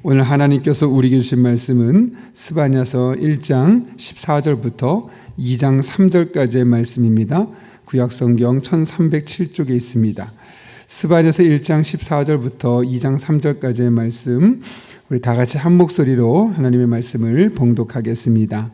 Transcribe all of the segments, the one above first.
오늘 하나님께서 우리에게 주신 말씀은 스바냐서 1장 14절부터 2장 3절까지의 말씀입니다. 구약성경 1307쪽에 있습니다. 스바냐서 1장 14절부터 2장 3절까지의 말씀, 우리 다 같이 한 목소리로 하나님의 말씀을 봉독하겠습니다.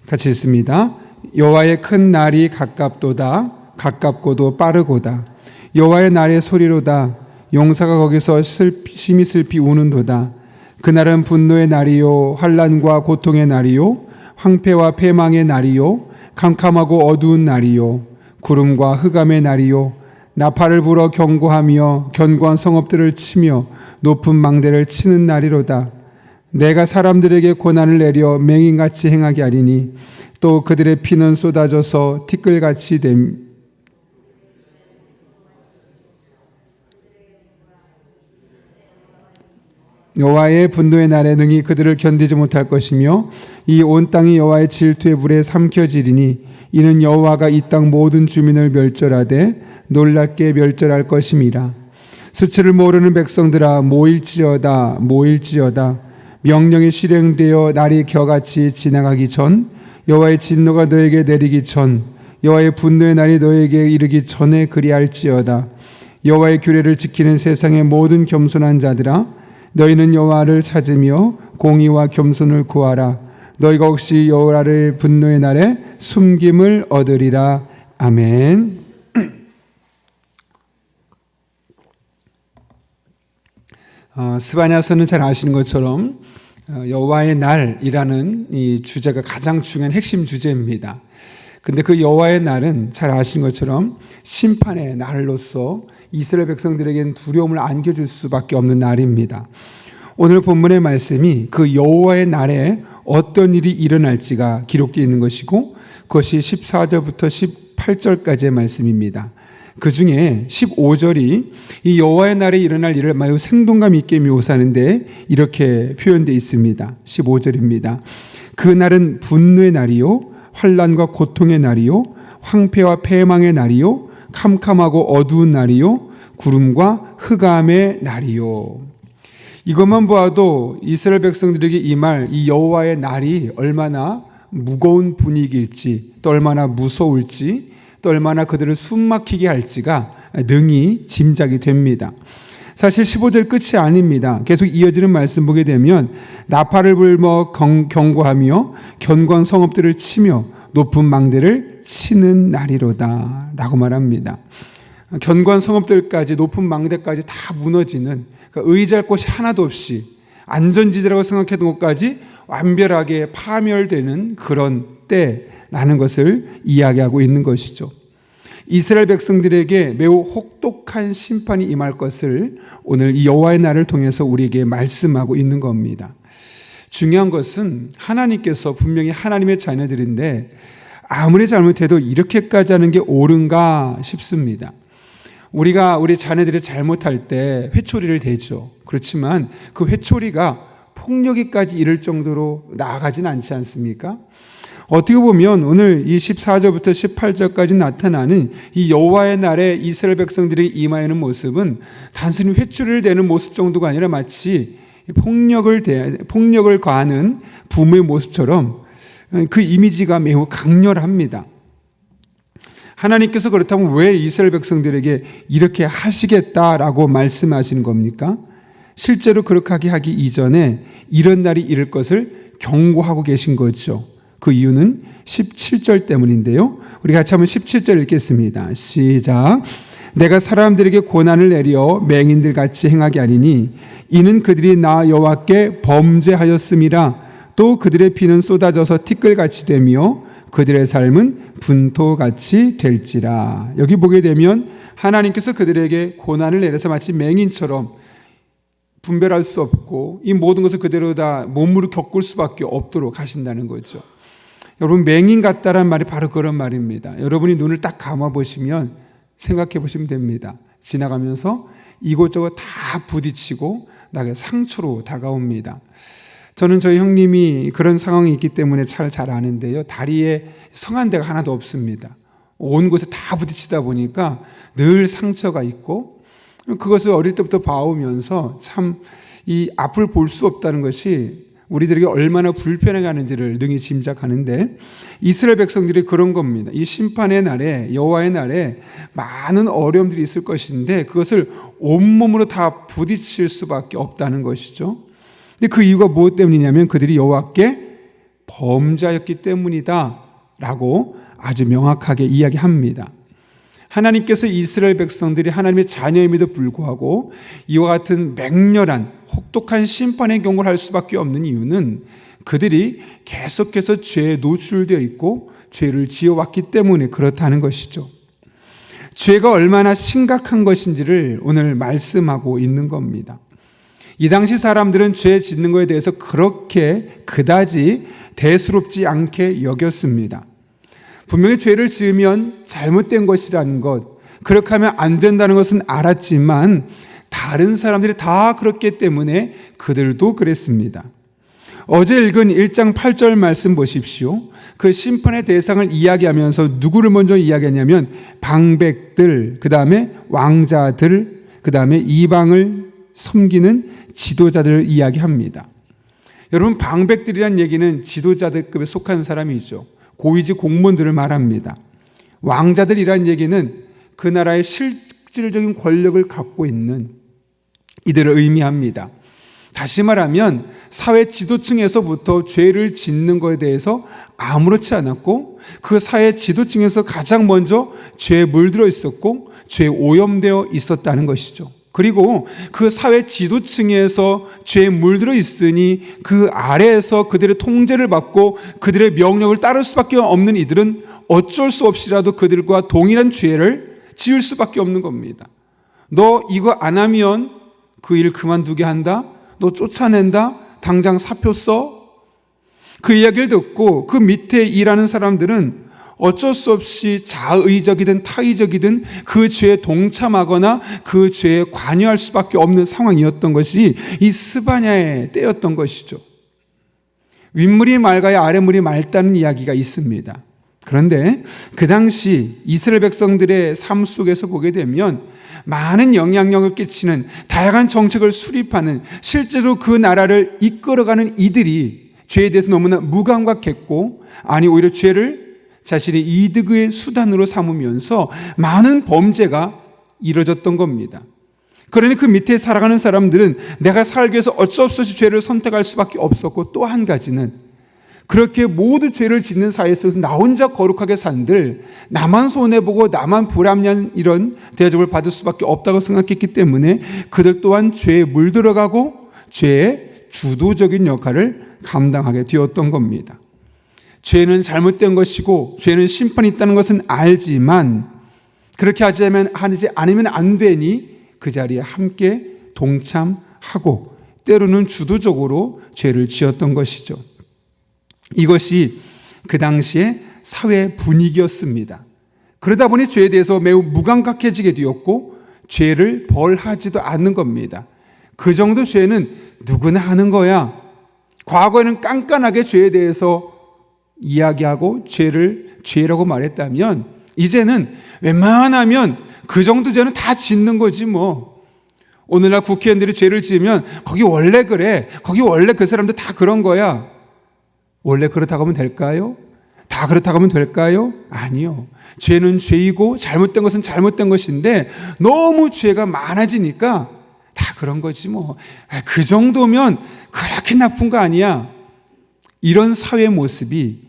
같이 읽습니다. 여호와의 큰 날이 가깝도다. 가깝고도 빠르고다. 여호와의 날의 소리로다. 용사가 거기서 심히 슬피 우는도다. 그날은 분노의 날이요 환난과 고통의 날이요 황폐와 패망의 날이요 캄캄하고 어두운 날이요 구름과 흑암의 날이요 나팔을 불어 경고하며 견고한 성읍들을 치며 높은 망대를 치는 날이로다. 내가 사람들에게 고난을 내려 맹인같이 행하게 하리니 또 그들의 피는 쏟아져서 티끌같이 됨. 여호와의 분노의 날에 능히 그들을 견디지 못할 것이며 이 온 땅이 여호와의 질투의 불에 삼켜지리니 이는 여호와가 이 땅 모든 주민을 멸절하되 놀랍게 멸절할 것임이라. 수치를 모르는 백성들아 모일지어다 모일지어다. 명령이 실행되어 날이 겨같이 지나가기 전 여호와의 진노가 너에게 내리기 전 여호와의 분노의 날이 너에게 이르기 전에 그리할지어다. 여호와의 규례를 지키는 세상의 모든 겸손한 자들아 너희는 여호와를 찾으며 공의와 겸손을 구하라. 너희가 혹시 여호와의 분노의 날에 숨김을 얻으리라. 아멘. 스바냐서는 잘 아시는 것처럼 여호와의 날이라는 이 주제가 가장 중요한 핵심 주제입니다. 근데 그 여호와의 날은 잘 아시는 것처럼 심판의 날로서 이스라엘 백성들에게는 두려움을 안겨줄 수밖에 없는 날입니다. 오늘 본문의 말씀이 그 여호와의 날에 어떤 일이 일어날지가 기록되어 있는 것이고 그것이 14절부터 18절까지의 말씀입니다. 그 중에 15절이 이 여호와의 날에 일어날 일을 매우 생동감 있게 묘사하는데 이렇게 표현되어 있습니다. 15절입니다. 그날은 분노의 날이요 환난과 고통의 날이요 황폐와 패망의 날이요 캄캄하고 어두운 날이요 구름과 흑암의 날이요. 이것만 보아도 이스라엘 백성들에게 임할 이 여호와의 날이 얼마나 무거운 분위기일지 또 얼마나 무서울지 또 얼마나 그들을 숨막히게 할지가 능히 짐작이 됩니다. 사실 15절 끝이 아닙니다. 계속 이어지는 말씀 보게 되면 나팔을 불며 경고하며 견고한 성읍들을 치며 높은 망대를 치는 날이로다 라고 말합니다. 견고한 성읍들까지 높은 망대까지 다 무너지는, 그러니까 의지할 곳이 하나도 없이 안전지대라고 생각했던 곳까지 완벽하게 파멸되는 그런 때라는 것을 이야기하고 있는 것이죠. 이스라엘 백성들에게 매우 혹독한 심판이 임할 것을 오늘 이 여호와의 날을 통해서 우리에게 말씀하고 있는 겁니다. 중요한 것은 하나님께서 분명히 하나님의 자녀들인데 아무리 잘못해도 이렇게까지 하는 게 옳은가 싶습니다. 우리가 우리 자녀들이 잘못할 때 회초리를 대죠. 그렇지만 그 회초리가 폭력에까지 이를 정도로 나아가진 않지 않습니까? 어떻게 보면 오늘 이 14절부터 18절까지 나타나는 이 여호와의 날에 이스라엘 백성들이 임하는 모습은 단순히 회초리를 대는 모습 정도가 아니라 마치 폭력을 가하는 부모의 모습처럼 그 이미지가 매우 강렬합니다. 하나님께서 그렇다면 왜 이스라엘 백성들에게 이렇게 하시겠다라고 말씀하시는 겁니까? 실제로 그렇게 하기 이전에 이런 날이 이를 것을 경고하고 계신 거죠. 그 이유는 17절 때문인데요. 우리 같이 한번 17절 읽겠습니다. 시작. 내가 사람들에게 고난을 내려 맹인들 같이 행하게 하리니 이는 그들이 나 여호와께 범죄하였음이라. 또 그들의 피는 쏟아져서 티끌같이 되며 그들의 삶은 분토같이 될지라. 여기 보게 되면 하나님께서 그들에게 고난을 내려서 마치 맹인처럼 분별할 수 없고 이 모든 것을 그대로 다 몸으로 겪을 수밖에 없도록 하신다는 거죠. 여러분, 맹인 같다라는 말이 바로 그런 말입니다. 여러분이 눈을 딱 감아보시면 생각해 보시면 됩니다. 지나가면서 이곳저곳 다 부딪히고 나에게 상처로 다가옵니다. 저는 저희 형님이 그런 상황이 있기 때문에 잘 아는데요. 다리에 성한 데가 하나도 없습니다. 온 곳에 다 부딪히다 보니까 늘 상처가 있고 그것을 어릴 때부터 봐오면서 참 이 앞을 볼 수 없다는 것이 우리들에게 얼마나 불편해 가는지를 능히 짐작하는데, 이스라엘 백성들이 그런 겁니다. 이 심판의 날에, 여호와의 날에 많은 어려움들이 있을 것인데 그것을 온몸으로 다 부딪힐 수밖에 없다는 것이죠. 근데 그 이유가 무엇 때문이냐면 그들이 여호와께 범죄하였기 때문이다 라고 아주 명확하게 이야기합니다. 하나님께서 이스라엘 백성들이 하나님의 자녀임에도 불구하고 이와 같은 맹렬한 혹독한 심판의 경고를 할 수밖에 없는 이유는 그들이 계속해서 죄에 노출되어 있고 죄를 지어왔기 때문에 그렇다는 것이죠. 죄가 얼마나 심각한 것인지를 오늘 말씀하고 있는 겁니다. 이 당시 사람들은 죄 짓는 것에 대해서 그렇게 그다지 대수롭지 않게 여겼습니다. 분명히 죄를 지으면 잘못된 것이라는 것, 그렇게 하면 안 된다는 것은 알았지만 다른 사람들이 다 그렇기 때문에 그들도 그랬습니다. 어제 읽은 1장 8절 말씀 보십시오. 그 심판의 대상을 이야기하면서 누구를 먼저 이야기하냐면 방백들, 그 다음에 왕자들, 그 다음에 이방을 섬기는 지도자들을 이야기합니다. 여러분, 방백들이란 얘기는 지도자들급에 속한 사람이죠. 고위직 공무원들을 말합니다. 왕자들이란 얘기는 그 나라의 실질적인 권력을 갖고 있는 이들을 의미합니다. 다시 말하면 사회 지도층에서부터 죄를 짓는 것에 대해서 아무렇지 않았고 그 사회 지도층에서 가장 먼저 죄에 물들어 있었고 죄에 오염되어 있었다는 것이죠. 그리고 그 사회 지도층에서 죄에 물들어 있으니 그 아래에서 그들의 통제를 받고 그들의 명령을 따를 수밖에 없는 이들은 어쩔 수 없이라도 그들과 동일한 죄를 지을 수밖에 없는 겁니다. 너 이거 안 하면 그 일 그만두게 한다? 너 쫓아낸다? 당장 사표 써? 그 이야기를 듣고 그 밑에 일하는 사람들은 어쩔 수 없이 자의적이든 타의적이든 그 죄에 동참하거나 그 죄에 관여할 수밖에 없는 상황이었던 것이 이 스바냐의 때였던 것이죠. 윗물이 맑아야 아랫물이 맑다는 이야기가 있습니다. 그런데 그 당시 이스라엘 백성들의 삶 속에서 보게 되면 많은 영향력을 끼치는 다양한 정책을 수립하는 실제로 그 나라를 이끌어가는 이들이 죄에 대해서 너무나 무감각했고, 아니 오히려 죄를 자신의 이득의 수단으로 삼으면서 많은 범죄가 이루어졌던 겁니다. 그러니 그 밑에 살아가는 사람들은 내가 살기 위해서 어쩔 수 없이 죄를 선택할 수밖에 없었고, 또 한 가지는 그렇게 모두 죄를 짓는 사회 속에서 나 혼자 거룩하게 산들, 나만 손해보고 나만 불합리한 이런 대접을 받을 수밖에 없다고 생각했기 때문에 그들 또한 죄에 물들어가고 죄의 주도적인 역할을 감당하게 되었던 겁니다. 죄는 잘못된 것이고 죄는 심판이 있다는 것은 알지만 그렇게 하지 않으면 안 되니 그 자리에 함께 동참하고 때로는 주도적으로 죄를 지었던 것이죠. 이것이 그 당시의 사회 분위기였습니다. 그러다 보니 죄에 대해서 매우 무감각해지게 되었고 죄를 벌하지도 않는 겁니다. 그 정도 죄는 누구나 하는 거야. 과거에는 깐깐하게 죄에 대해서 이야기하고 죄를 죄라고 말했다면 이제는 웬만하면 그 정도 죄는 다 짓는 거지 뭐. 오늘날 국회의원들이 죄를 지으면 거기 원래 그래, 거기 원래 그 사람들 다 그런 거야. 원래 그렇다고 하면 될까요? 다 그렇다고 하면 될까요? 아니요. 죄는 죄이고 잘못된 것은 잘못된 것인데 너무 죄가 많아지니까 다 그런 거지 뭐. 그 정도면 그렇게 나쁜 거 아니야. 이런 사회 모습이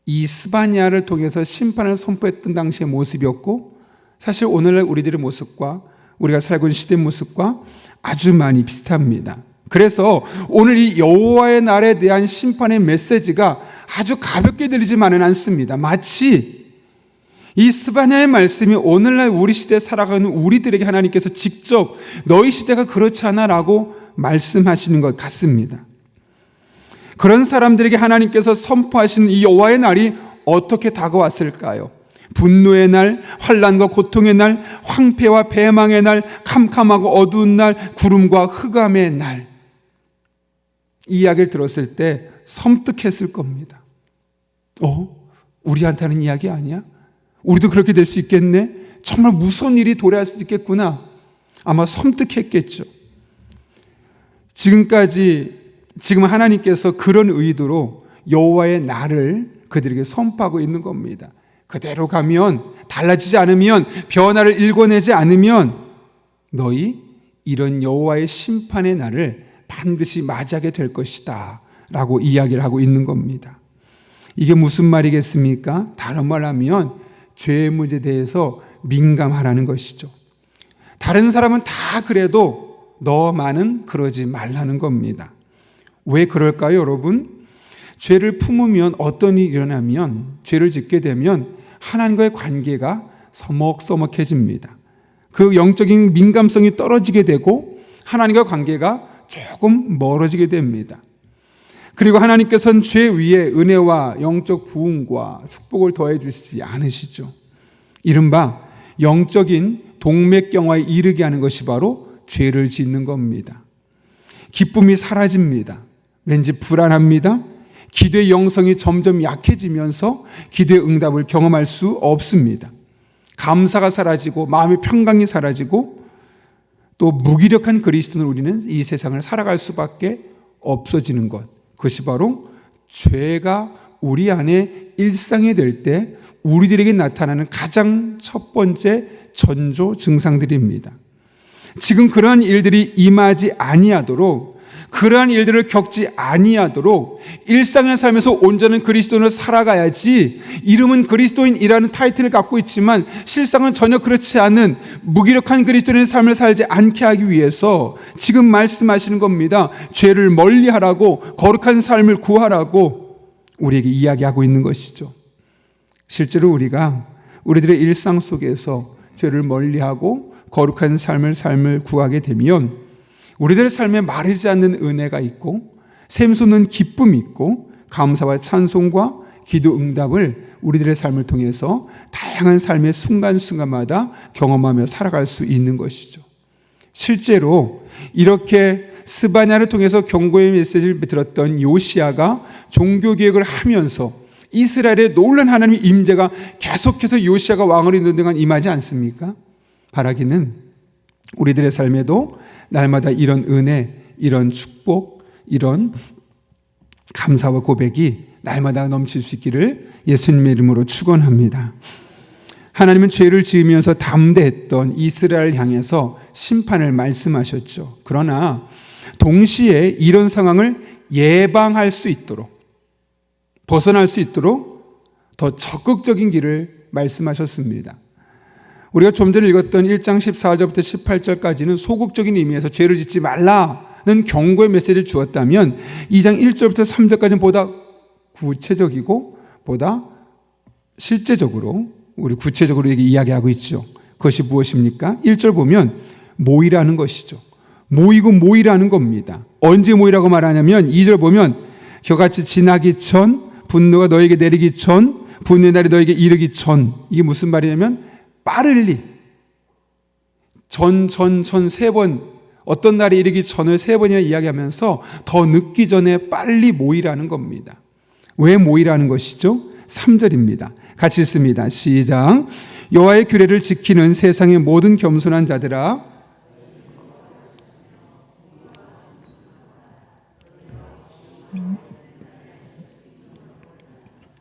이 스바냐를 통해서 심판을 선포했던 당시의 모습이었고, 사실 오늘날 우리들의 모습과 우리가 살고 있는 시대의 모습과 아주 많이 비슷합니다. 그래서 오늘 이 여호와의 날에 대한 심판의 메시지가 아주 가볍게 들리지만은 않습니다. 마치 이 스바냐의 말씀이 오늘날 우리 시대에 살아가는 우리들에게 하나님께서 직접 너희 시대가 그렇지 않아라고 말씀하시는 것 같습니다. 그런 사람들에게 하나님께서 선포하시는 이 여호와의 날이 어떻게 다가왔을까요? 분노의 날, 환난과 고통의 날, 황폐와 배망의 날, 캄캄하고 어두운 날, 구름과 흑암의 날. 이 이야기를 들었을 때 섬뜩했을 겁니다. 우리한테 하는 이야기 아니야? 우리도 그렇게 될 수 있겠네? 정말 무서운 일이 도래할 수도 있겠구나. 아마 섬뜩했겠죠. 지금 하나님께서 그런 의도로 여호와의 날을 그들에게 선포하고 있는 겁니다. 그대로 가면, 달라지지 않으면, 변화를 일궈내지 않으면 너희 이런 여호와의 심판의 날을 반드시 맞이하게 될 것이다 라고 이야기를 하고 있는 겁니다. 이게 무슨 말이겠습니까? 다른 말로 하면 죄의 문제에 대해서 민감하라는 것이죠. 다른 사람은 다 그래도 너만은 그러지 말라는 겁니다. 왜 그럴까요, 여러분? 죄를 품으면 어떤 일이 일어나면, 죄를 짓게 되면 하나님과의 관계가 서먹서먹해집니다. 그 영적인 민감성이 떨어지게 되고 하나님과 관계가 조금 멀어지게 됩니다. 그리고 하나님께서는 죄 위에 은혜와 영적 부흥과 축복을 더해 주시지 않으시죠. 이른바 영적인 동맥경화에 이르게 하는 것이 바로 죄를 짓는 겁니다. 기쁨이 사라집니다. 왠지 불안합니다. 기도의 영성이 점점 약해지면서 기도의 응답을 경험할 수 없습니다. 감사가 사라지고 마음의 평강이 사라지고 또 무기력한 그리스도인으로 우리는 이 세상을 살아갈 수밖에 없어지는 것, 그것이 바로 죄가 우리 안에 일상이 될 때 우리들에게 나타나는 가장 첫 번째 전조 증상들입니다. 지금 그러한 일들이 임하지 아니하도록, 그러한 일들을 겪지 아니하도록 일상의 삶에서 온전한 그리스도인으로 살아가야지, 이름은 그리스도인이라는 타이틀을 갖고 있지만 실상은 전혀 그렇지 않은 무기력한 그리스도인의 삶을 살지 않게 하기 위해서 지금 말씀하시는 겁니다. 죄를 멀리하라고, 거룩한 삶을 구하라고 우리에게 이야기하고 있는 것이죠. 실제로 우리가 우리들의 일상 속에서 죄를 멀리하고 거룩한 삶을 구하게 되면 우리들의 삶에 마르지 않는 은혜가 있고 샘솟는 기쁨이 있고 감사와 찬송과 기도 응답을 우리들의 삶을 통해서 다양한 삶의 순간순간마다 경험하며 살아갈 수 있는 것이죠. 실제로 이렇게 스바냐를 통해서 경고의 메시지를 들었던 요시야가 종교개혁을 하면서 이스라엘의 놀라운 하나님의 임재가 계속해서 요시야가 왕을 있는 동안 임하지 않습니까? 바라기는 우리들의 삶에도 날마다 이런 은혜, 이런 축복, 이런 감사와 고백이 날마다 넘칠 수 있기를 예수님의 이름으로 축원합니다. 하나님은 죄를 지으면서 담대했던 이스라엘을 향해서 심판을 말씀하셨죠. 그러나 동시에 이런 상황을 예방할 수 있도록, 벗어날 수 있도록 더 적극적인 길을 말씀하셨습니다. 우리가 좀 전에 읽었던 1장 14절부터 18절까지는 소극적인 의미에서 죄를 짓지 말라는 경고의 메시지를 주었다면 2장 1절부터 3절까지는 보다 구체적이고 보다 실제적으로 우리 구체적으로 이야기하고 있죠. 그것이 무엇입니까? 1절 보면 모이라는 것이죠. 모이라는 겁니다. 언제 모이라고 말하냐면 2절 보면 겨같이 지나기 전, 분노가 너에게 내리기 전, 분노의 날이 너에게 이르기 전. 이게 무슨 말이냐면 빠르리, 전 세 번, 어떤 날이 이르기 전을 세 번이나 이야기하면서 더 늦기 전에 빨리 모이라는 겁니다. 왜 모이라는 것이죠? 3절입니다. 같이 읽습니다. 시작. 여호와의 규례를 지키는 세상의 모든 겸손한 자들아,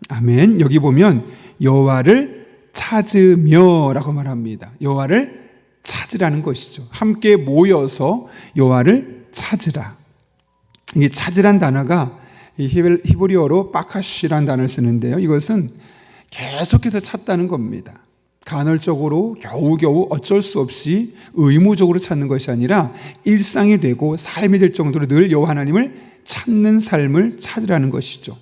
아멘. 여기 보면 여호와를 찾으며라고 말합니다. 여호와를 찾으라는 것이죠. 함께 모여서 여호와를 찾으라. 이 찾으란 단어가 히브리어로 바카시라는 단어를 쓰는데요. 이것은 계속해서 찾다는 겁니다. 간헐적으로 겨우겨우 어쩔 수 없이 의무적으로 찾는 것이 아니라 일상이 되고 삶이 될 정도로 늘 여호와 하나님을 찾는 삶을 찾으라는 것이죠.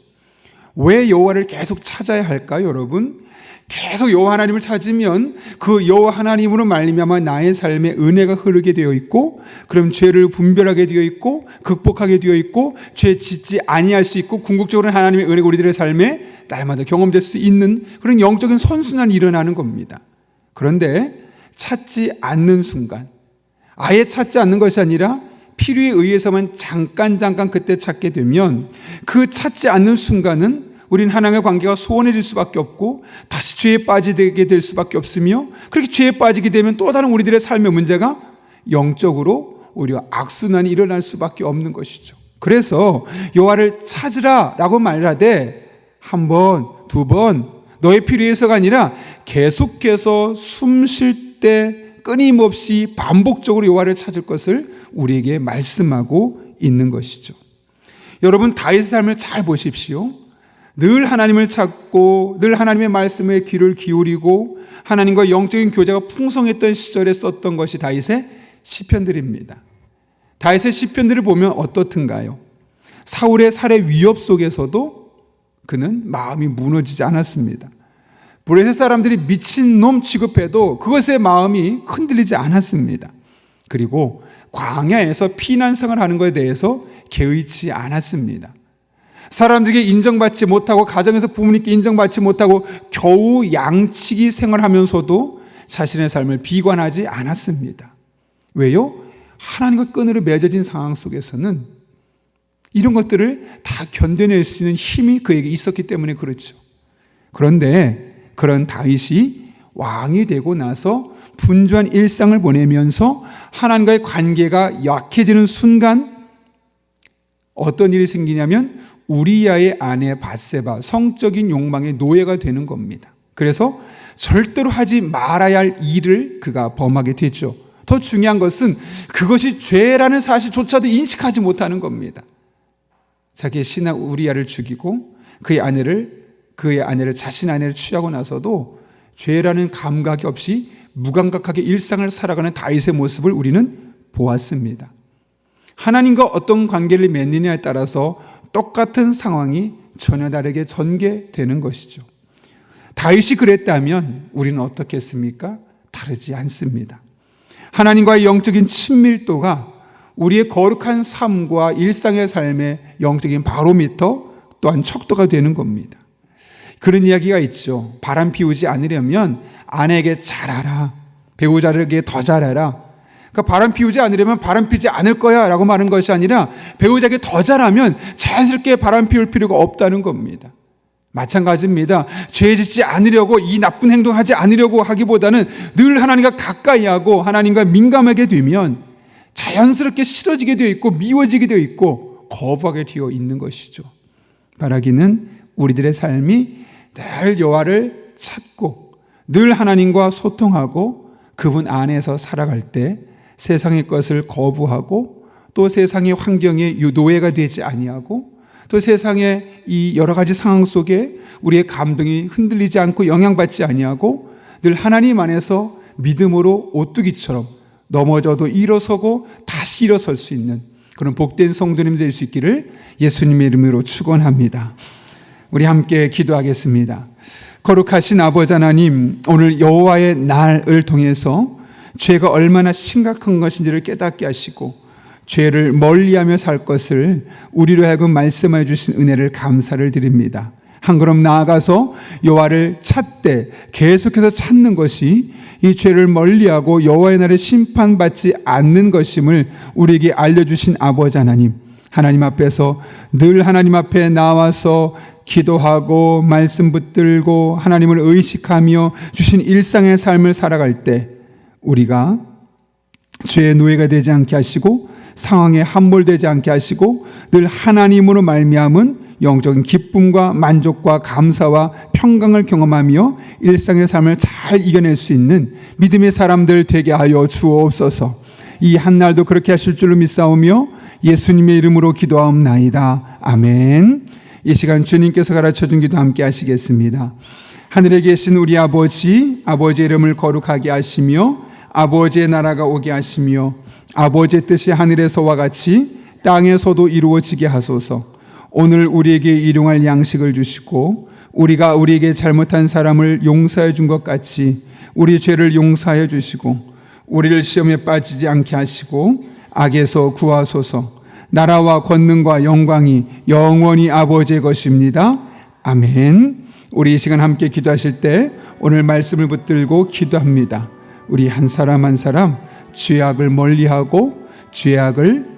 왜 여호와를 계속 찾아야 할까요, 여러분? 계속 여호와 하나님을 찾으면 그 여호와 하나님으로 말미암아 나의 삶에 은혜가 흐르게 되어 있고, 그럼 죄를 분별하게 되어 있고, 극복하게 되어 있고, 죄 짓지 아니할 수 있고, 궁극적으로 하나님의 은혜가 우리들의 삶에 날마다 경험될 수 있는 그런 영적인 선순환이 일어나는 겁니다. 그런데 찾지 않는 순간, 아예 찾지 않는 것이 아니라 필요에 의해서만 잠깐 그때 찾게 되면 그 찾지 않는 순간은 우린 하나님의 관계가 소원해질 수밖에 없고 다시 죄에 빠지게 될 수밖에 없으며, 그렇게 죄에 빠지게 되면 또 다른 우리들의 삶의 문제가 영적으로 오히려 악순환이 일어날 수밖에 없는 것이죠. 그래서 여호와를 찾으라라고 말하되 한 번, 두 번 너의 필요해서가 아니라 계속해서 숨 쉴 때 끊임없이 반복적으로 여호와를 찾을 것을 우리에게 말씀하고 있는 것이죠. 여러분, 다윗의 삶을 잘 보십시오. 늘 하나님을 찾고 늘 하나님의 말씀에 귀를 기울이고 하나님과 영적인 교제가 풍성했던 시절에 썼던 것이 다윗의 시편들입니다. 다윗의 시편들을 보면 어떻든가요? 사울의 살해 위협 속에서도 그는 마음이 무너지지 않았습니다. 블레셋 사람들이 미친놈 취급해도 그것에 마음이 흔들리지 않았습니다. 그리고 광야에서 피난생활을 하는 것에 대해서 개의치 않았습니다. 사람들에게 인정받지 못하고 가정에서 부모님께 인정받지 못하고 겨우 양치기 생활하면서도 자신의 삶을 비관하지 않았습니다. 왜요? 하나님과 끈으로 맺어진 상황 속에서는 이런 것들을 다 견뎌낼 수 있는 힘이 그에게 있었기 때문에 그렇죠. 그런데 그런 다윗이 왕이 되고 나서 분주한 일상을 보내면서 하나님과의 관계가 약해지는 순간 어떤 일이 생기냐면 우리야의 아내 밧세바, 성적인 욕망의 노예가 되는 겁니다. 그래서 절대로 하지 말아야 할 일을 그가 범하게 되죠. 더 중요한 것은 그것이 죄라는 사실조차도 인식하지 못하는 겁니다. 자기의 신하 우리야를 죽이고 그의 아내를 자신의 아내를 취하고 나서도 죄라는 감각이 없이 무감각하게 일상을 살아가는 다윗의 모습을 우리는 보았습니다. 하나님과 어떤 관계를 맺느냐에 따라서 똑같은 상황이 전혀 다르게 전개되는 것이죠. 다윗이 그랬다면 우리는 어떻겠습니까? 다르지 않습니다. 하나님과의 영적인 친밀도가 우리의 거룩한 삶과 일상의 삶의 영적인 바로미터 또한 척도가 되는 겁니다. 그런 이야기가 있죠. 바람 피우지 않으려면 아내에게 잘하라, 배우자에게 더 잘하라. 그러니까 바람 피우지 않으려면 바람 피지 않을 거야 라고 말하는 것이 아니라 배우자에게 더 잘하면 자연스럽게 바람 피울 필요가 없다는 겁니다. 마찬가지입니다. 죄 짓지 않으려고 이 나쁜 행동하지 않으려고 하기보다는 늘 하나님과 가까이 하고 하나님과 민감하게 되면 자연스럽게 싫어지게 되어 있고 미워지게 되어 있고 거부하게 되어 있는 것이죠. 바라기는 우리들의 삶이 늘 여호와를 찾고 늘 하나님과 소통하고 그분 안에서 살아갈 때 세상의 것을 거부하고 또 세상의 환경에 노예가 되지 아니하고 또 세상의 이 여러 가지 상황 속에 우리의 감동이 흔들리지 않고 영향받지 아니하고 늘 하나님 안에서 믿음으로 오뚜기처럼 넘어져도 일어서고 다시 일어설 수 있는 그런 복된 성도님 될 수 있기를 예수님의 이름으로 축원합니다. 우리 함께 기도하겠습니다. 거룩하신 아버지 하나님, 오늘 여호와의 날을 통해서 죄가 얼마나 심각한 것인지를 깨닫게 하시고 죄를 멀리하며 살 것을 우리로 하여금 말씀해 주신 은혜를 감사를 드립니다. 한 걸음 나아가서 여호와를 찾되 계속해서 찾는 것이 이 죄를 멀리하고 여호와의 날에 심판받지 않는 것임을 우리에게 알려주신 아버지 하나님, 하나님 앞에서 늘 하나님 앞에 나와서 기도하고 말씀 붙들고 하나님을 의식하며 주신 일상의 삶을 살아갈 때 우리가 죄의 노예가 되지 않게 하시고 상황에 함몰되지 않게 하시고 늘 하나님으로 말미암은 영적인 기쁨과 만족과 감사와 평강을 경험하며 일상의 삶을 잘 이겨낼 수 있는 믿음의 사람들 되게 하여 주옵소서. 이 한날도 그렇게 하실 줄로 믿사오며 예수님의 이름으로 기도하옵나이다. 아멘. 이 시간 주님께서 가르쳐준 기도 함께 하시겠습니다. 하늘에 계신 우리 아버지, 아버지의 이름을 거룩하게 하시며 아버지의 나라가 오게 하시며 아버지의 뜻이 하늘에서와 같이 땅에서도 이루어지게 하소서. 오늘 우리에게 일용할 양식을 주시고 우리가 우리에게 잘못한 사람을 용서해 준 것 같이 우리 죄를 용서하여 주시고 우리를 시험에 빠지지 않게 하시고 악에서 구하소서. 나라와 권능과 영광이 영원히 아버지의 것입니다. 아멘. 우리 이 시간 함께 기도하실 때 오늘 말씀을 붙들고 기도합니다. 우리 한 사람 한 사람 죄악을 멀리하고 죄악을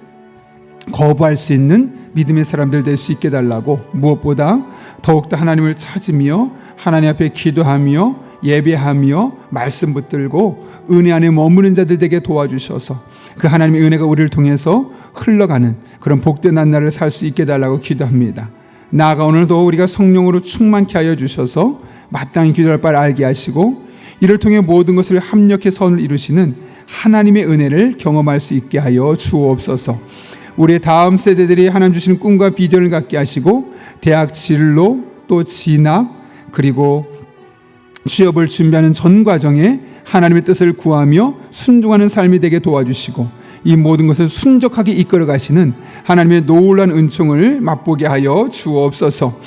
거부할 수 있는 믿음의 사람들 될 수 있게 달라고, 무엇보다 더욱더 하나님을 찾으며 하나님 앞에 기도하며 예배하며 말씀 붙들고 은혜 안에 머무는 자들 되게 도와주셔서 그 하나님의 은혜가 우리를 통해서 흘러가는 그런 복된 한 날을 살 수 있게 해달라고 기도합니다. 나아가 오늘도 우리가 성령으로 충만케 하여 주셔서 마땅히 기도할 바를 알게 하시고 이를 통해 모든 것을 합력해 선을 이루시는 하나님의 은혜를 경험할 수 있게 하여 주옵소서. 우리의 다음 세대들이 하나님 주시는 꿈과 비전을 갖게 하시고 대학 진로 또 진학 그리고 취업을 준비하는 전 과정에 하나님의 뜻을 구하며 순종하는 삶이 되게 도와주시고 이 모든 것을 순적하게 이끌어 가시는 하나님의 놀라운 은총을 맛보게 하여 주옵소서.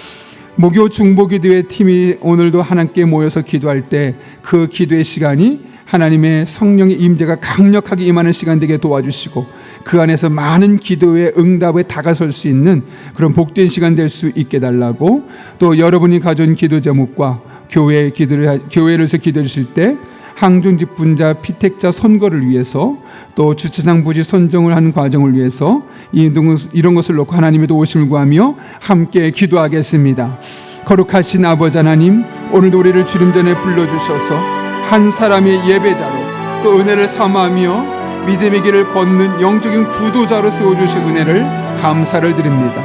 목요 중보기도회 팀이 오늘도 하나님께 모여서 기도할 때 그 기도의 시간이 하나님의 성령의 임재가 강력하게 임하는 시간 되게 도와주시고 그 안에서 많은 기도의 응답에 다가설 수 있는 그런 복된 시간 될 수 있게 달라고, 또 여러분이 가져온 기도 제목과 교회에서 기도해 주실 때 항존직분자 피택자 선거를 위해서 또 주차장 부지 선정을 하는 과정을 위해서 이런 것을 놓고 하나님의 도우심을 구하며 함께 기도하겠습니다. 거룩하신 아버지 하나님, 오늘도 우리를 주님 전에 불러주셔서 한 사람의 예배자로 또 은혜를 삼아하며 믿음의 길을 걷는 영적인 구도자로 세워주신 은혜를 감사를 드립니다.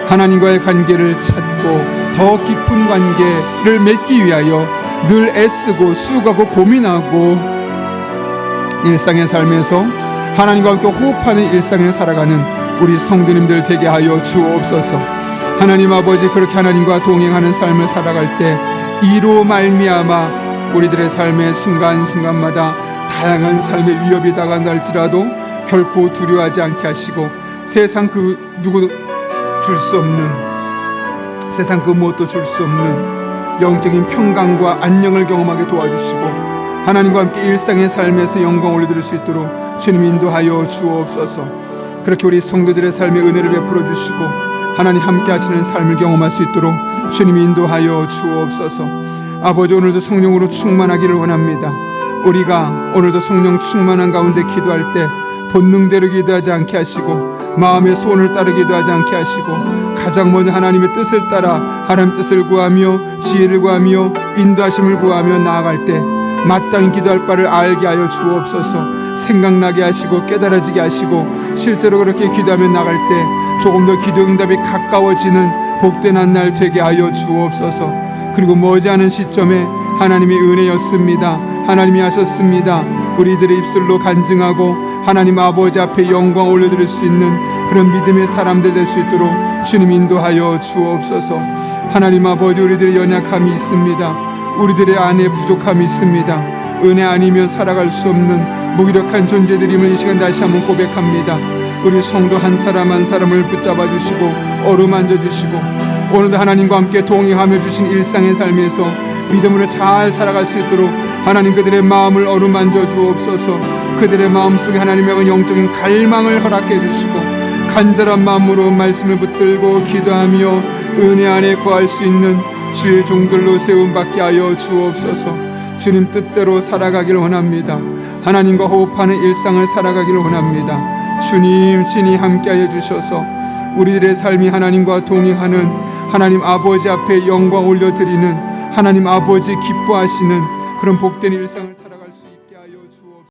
하나님과의 관계를 찾고 더 깊은 관계를 맺기 위하여 늘 애쓰고 수고하고 고민하고 일상의 삶에서 하나님과 함께 호흡하는 일상을 살아가는 우리 성도님들 되게 하여 주옵소서. 하나님 아버지, 그렇게 하나님과 동행하는 삶을 살아갈 때 이로 말미암아 우리들의 삶의 순간순간마다 다양한 삶의 위협이 다가간다 할지라도 결코 두려워하지 않게 하시고 세상 그 누구도 줄 수 없는, 세상 그 무엇도 줄 수 없는 영적인 평강과 안녕을 경험하게 도와주시고 하나님과 함께 일상의 삶에서 영광 올려드릴 수 있도록 주님 인도하여 주옵소서. 그렇게 우리 성도들의 삶에 은혜를 베풀어 주시고 하나님 함께 하시는 삶을 경험할 수 있도록 주님 인도하여 주옵소서. 아버지, 오늘도 성령으로 충만하기를 원합니다. 우리가 오늘도 성령 충만한 가운데 기도할 때 본능대로 기도하지 않게 하시고 마음의 소원을 따르 기도하지 않게 하시고 가장 먼저 하나님의 뜻을 따라 하나님 뜻을 구하며 지혜를 구하며 인도하심을 구하며 나아갈 때 마땅히 기도할 바를 알게 하여 주옵소서. 생각나게 하시고 깨달아지게 하시고 실제로 그렇게 기도하며 나갈 때 조금 더 기도 응답이 가까워지는 복된 한 날 되게 하여 주옵소서. 그리고 머지않은 시점에 하나님의 은혜였습니다, 하나님이 하셨습니다, 우리들의 입술로 간증하고 하나님 아버지 앞에 영광 올려드릴 수 있는 그런 믿음의 사람들 될 수 있도록 주님 인도하여 주옵소서. 하나님 아버지, 우리들의 연약함이 있습니다. 우리들의 안에 부족함이 있습니다. 은혜 아니면 살아갈 수 없는 무기력한 존재들임을 이 시간 다시 한번 고백합니다. 우리 성도 한 사람 한 사람을 붙잡아 주시고 어루만져 주시고 오늘도 하나님과 함께 동행하며 주신 일상의 삶에서 믿음으로 잘 살아갈 수 있도록 하나님 그들의 마음을 어루만져 주옵소서. 그들의 마음속에 하나님의 영적인 갈망을 허락해 주시고 간절한 마음으로 말씀을 붙들고 기도하며 은혜 안에 거할 수 있는 주의 종들로 세움받게 하여 주옵소서. 주님 뜻대로 살아가기를 원합니다. 하나님과 호흡하는 일상을 살아가기를 원합니다. 주님 친히 함께하여 주셔서 우리들의 삶이 하나님과 동행하는 하나님 아버지 앞에 영광 올려드리는 하나님 아버지 기뻐하시는 그런 복된 일상을